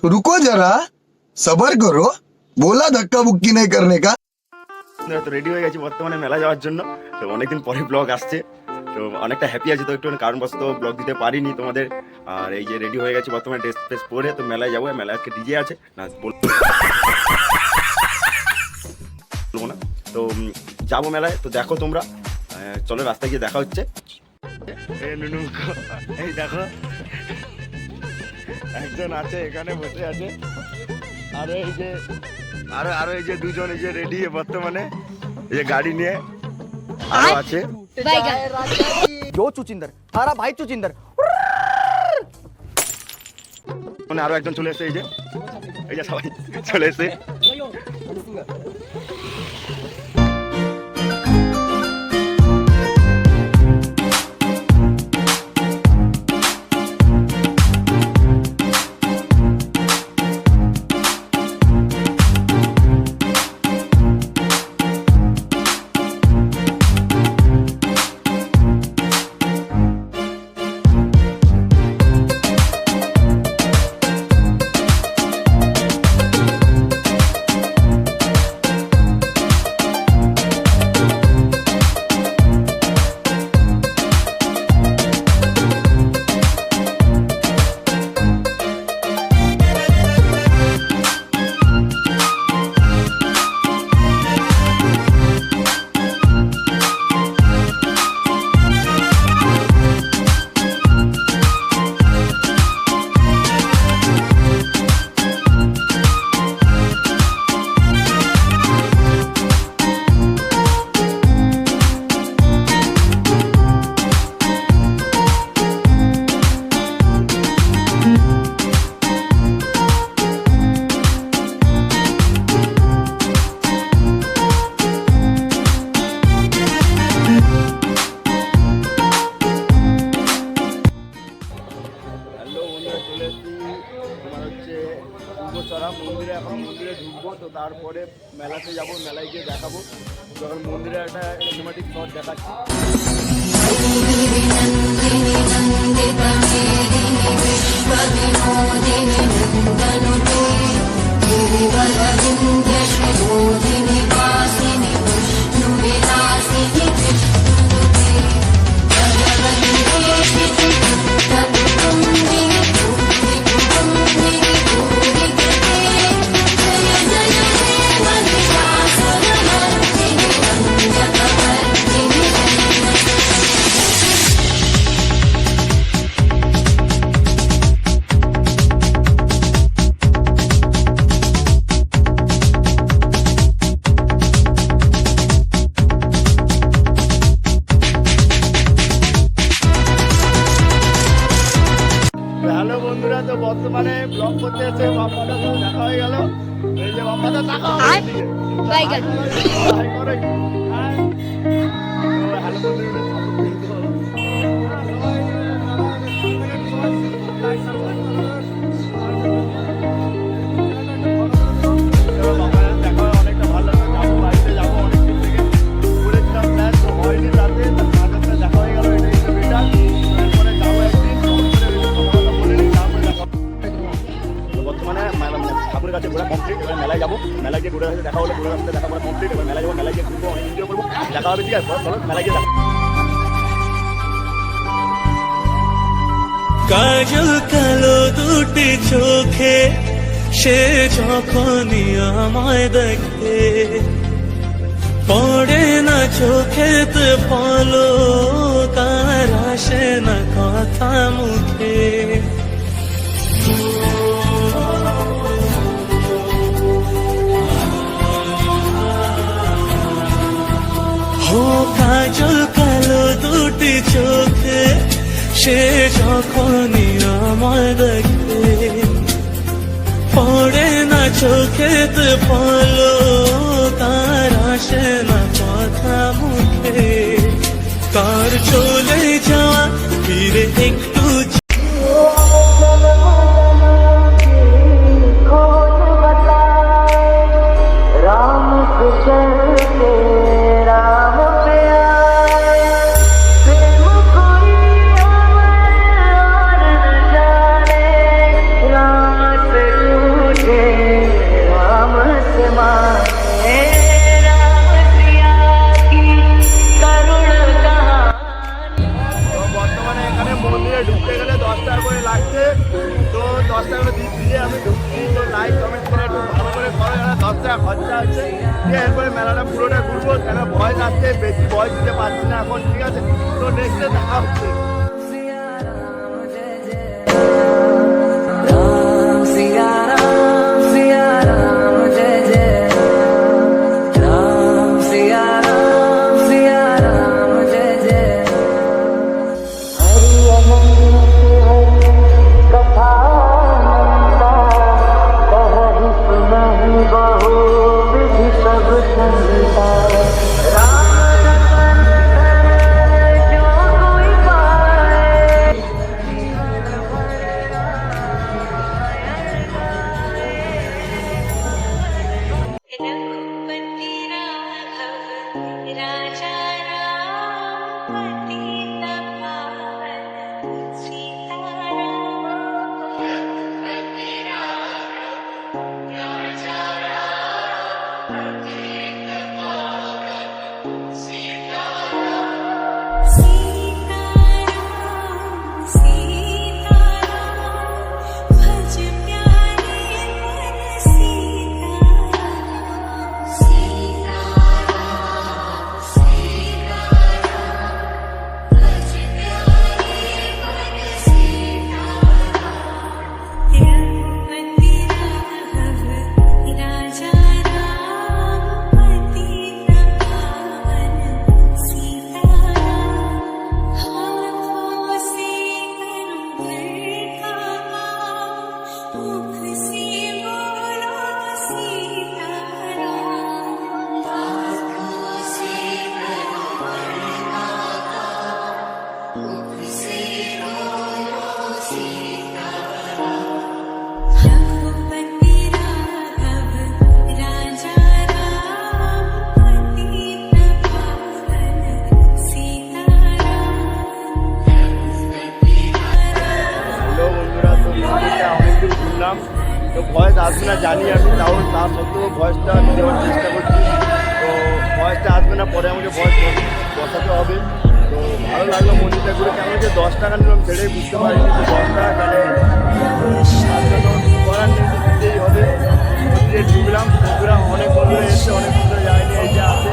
रुको जरा सबर करो बोला धक्का बुक्की नहीं करने का। তো রেডি হয়ে গেছি বর্তমানে মেলা যাওয়ার জন্য। তো অনেকদিন পরে ব্লগ আসছে, তো অনেকটা হ্যাপি আছি। তো একটু কারণবশত ব্লগ দিতে পারিনি তোমাদের। আর এই যে রেডি হয়ে গেছি বর্তমানে ড্রেস ফ্রেস পরে, তো মেলায় যাবো। মেলায় আজকে ডিজে আছে না বলবো না, তো যাবো মেলায়। তো দেখো তোমরা, চলো রাস্তায় গিয়ে দেখা হচ্ছে। এই দেখো একজন আছে এখানে বসে আছে, আরো এই যে আরো এই যে দুজন এই যে রেডি বর্তমানে এই যে গাড়ি নিয়ে আরো আছে। जो चुचिंदर हमारा भाई चुचिंदर মানে আরো একজন চলে এসেছে, এই যে সবাই চলে এসেছে। মন্দিরে এখন মন্দিরে ঢুকবো, তো তারপরে মেলাতে যাবো, মেলায় গিয়ে দেখাবো। যখন মন্দিরে একটা সিনেমাটিক শট দেখাচ্ছি। হ্যালো বন্ধুরা, তো বর্তমানে ব্লগ করতে এসে বাপ্পাটা সাথে দেখা হয়ে গেল। এই যে বাপ্পাটা দেখা হ্যালো বন্ধুরা, অনেকটা ভালো লাগছে। যাবো বাড়িতে যাবো, অনেকদিন থেকে করেছিলাম প্ল্যান, তো হয়নি রাতে। দেখা হয়ে গেল, এটাই তো বেটার। তারপরে যাবো একদিন বর্তমানে ঠাকুরের কাছে ঘোরা কমপ্লিট। এবার মেলায় যাবো, মেলায় গিয়ে ঘুরে দেখা হলো, ঘুরে রাস্তায় দেখা করা কমপ্লিট। এবার মেলায় যাবো, মেলায় গিয়ে ঘুরবো, অনেক এনজয় করবো, দেখা হবে। ঠিক আছে, চলো মেলায় গিয়ে দেখা। কাজল কালো দুটি চোখে সে যখনই আমায় দেখে, পড়ে না চোখেতে বলো কার আসে না কথা মুখে। ও কাজল কালো দুটি চোখে সে যখনই আমায় দেখে, পড়ে না চোখেতে বলো তার আসে না কথা মুখে। তার চলে যাওয়া ফিরে একটু দিয়ে আমি ঢুকছি। তো লাইক কমেন্ট করে একটু ভালো করে করো, যারা 10 টাকা খরচা আছে। দিয়ে এরপরে মেলাটা পুরোটা ঘুরবো, কেন ভয়েস আসছে, বেশি ভয়েস দিতে পারছি না এখন, ঠিক আছে? তো নেক্সটে দেখা হচ্ছে। रघुपति राघव राजा राम पतित पावन सीताराम। रघुपति राघव राजा राम पतित पावन सीताराम। सीताराम सीताराम भज प्यारे मन सीताराम। सीताराम सीताराम भज प्यारे मन सीताराम। रघुपति राघव राजा राम पतित पावन सीताराम। हाथों से करूं का काम, मुख से बोलो सीताराम। हाथों से करूं का काम, मुख से बोलो सीताराम। रघुपति राघव राजा राम पतित पावन सीताराम। হ্যালো বন্ধুরা, তো ভিডিওটা অনেকদিন শুনলাম, তো ভয়েস আসবে না জানি আমি, তাও তা সত্ত্বেও ভয়েসটা দেওয়ার চেষ্টা করছি। তো ভয়েসটা আসবে না, পরে আমাকে ভয়েস বসাতে হবে। তো ভালো লাগলো মন্দিরটা ঘুরে, কেমন যে 10 টাকা নিলাম সেটাই বুঝতে পারিনি, তো 10 টাকা কেন করার নেই, তো দিতেই হবে। মন্দিরে ঢুকলাম, বন্ধুরা অনেক বন্ধুরা এসছে, অনেক বন্ধুরা যায়নি, এই যে আছে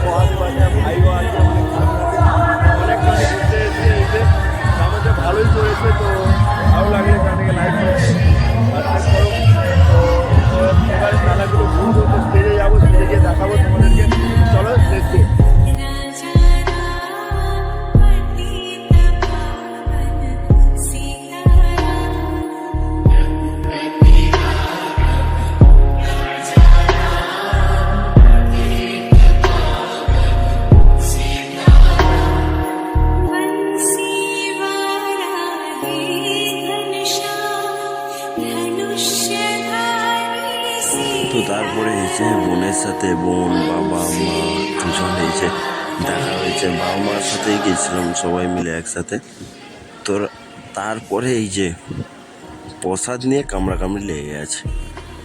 মহাদেব আছে, ভাইও আছে, অনেক কিছু ঘুরতে এসছে। এই যে আমাদের ভালোই চলেছে, তো ভালো লাগলে এখান থেকে লাইক করো। তো এবার মেলাগুলো ঘুরবো, তো স্টেজে যাবো, স্টেজে গিয়ে দেখাবো তোমাদেরকে। চলো দেখতে। राजा राम पतित पावन सीताराम। रघुपति राघव राजा राम पतित पावन सीताराम। बंसी वाराही घनश्याम धनुष्यधारी তো তারপরে এসে বোনের সাথে বোন বাবা মা দুজন এসে দেখা হয়েছে, বাবা মার সাথেই গেছিলাম সবাই মিলে একসাথে। তো তারপরে এই যে প্রসাদ নিয়ে কামড়াকামড়ি লেগে গেছে,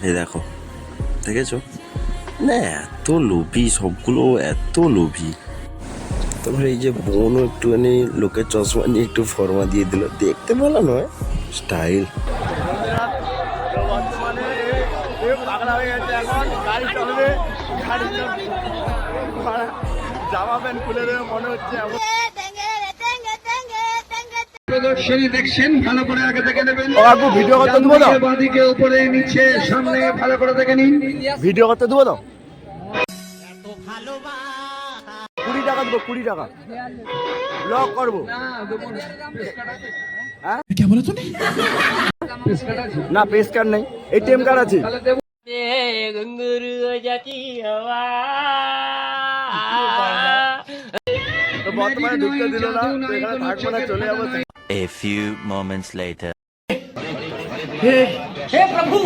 এই দেখো, দেখেছো না? এত লোভী সবগুলো, এত লোভী। তারপরে এই যে বোনও একটুখানি লোকের চশমা নিয়ে একটু ফর্মা দিয়ে দিল, দেখতে ভালো নয়, স্টাইল। তো বর্তমানে এ পাগলা হয়ে গেছে, এখন গাড়ি চলবে, গাড়ি চলবে, জামা প্যান্ট খুলে দেবে মনে হচ্ছে এমন। প্রদর্শনী দেখছেন, ভালো করে আগে দেখে নেবেন। ও কাকু, ভিডিও করতে দেবো তো? বাঁদিকে উপরে নিচে সামনে ভালো করে দেখে নিন। ভিডিও করতে দেবো তো? 20 টাকা দেবো, 20 টাকা ব্লগ করবো। হ্যাঁ না, পেস কার্ড নেই, এটিএম কার্ড আছে। তো বর্তমানে ঢুকতে দিল না, তো এখানে থাকবো না, চলে যাবো। A few moments later. हे प्रभु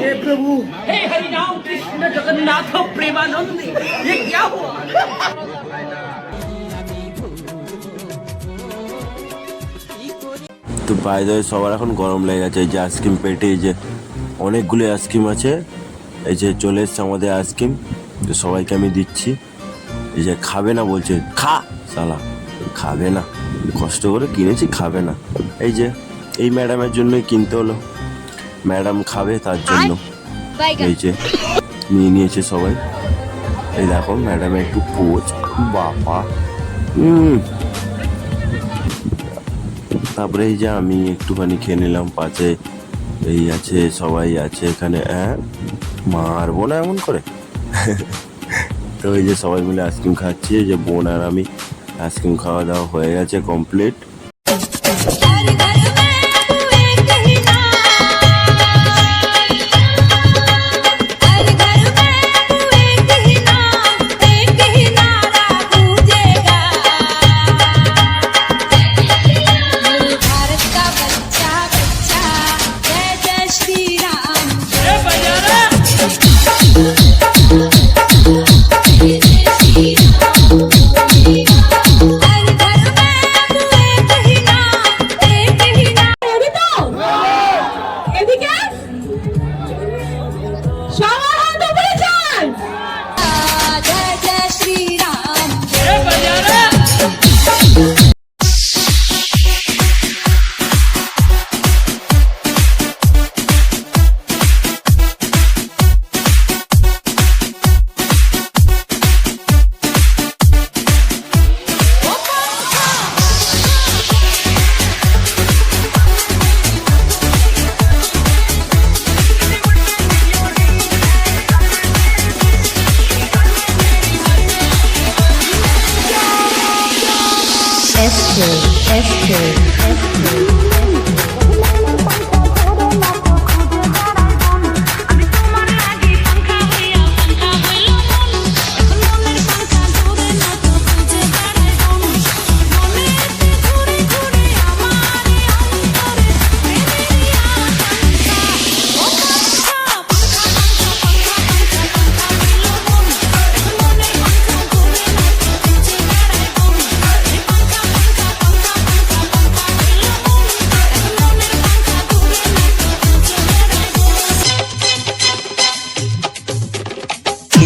हे हरि राम कृष्ण जगन्नाथ प्रेमानंद, ये क्या हुआ? তো বাইরে সবার এখন গরম লেগে গেছে। এই যে আইসক্রিম পেটে, এই যে অনেকগুলো আইসক্রিম আছে, এই যে চলে এসছে আমাদের আইসক্রিম, তো সবাইকে আমি দিচ্ছি। এই যে খাবে না বলছে, খা শালা, খাবে না, কষ্ট করে কিনেছি, খাবে না। এই যে এই ম্যাডামের জন্যই কিনতে হলো। ম্যাডাম খাবে তার জন্য এই যে নিয়ে নিয়েছে সবাই। এই দেখো ম্যাডাম একটু পোচ, বাবা। তারপরে এই যে আমি একটুখানি খেয়ে নিলাম পাশে। এই আছে সবাই আছে এখানে, মারবো না এমন করে। তো এই যে সবাই মিলে আইসক্রিম খাচ্ছি, এই যে বোন আর আমি। আইসক্রিম খাওয়া দাওয়া হয়ে গেছে complete.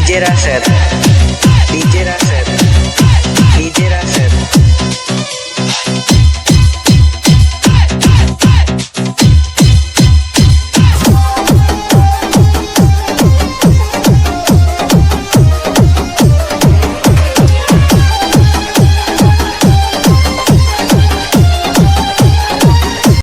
DJ Rashid, DJ Rashid, DJ Rashid.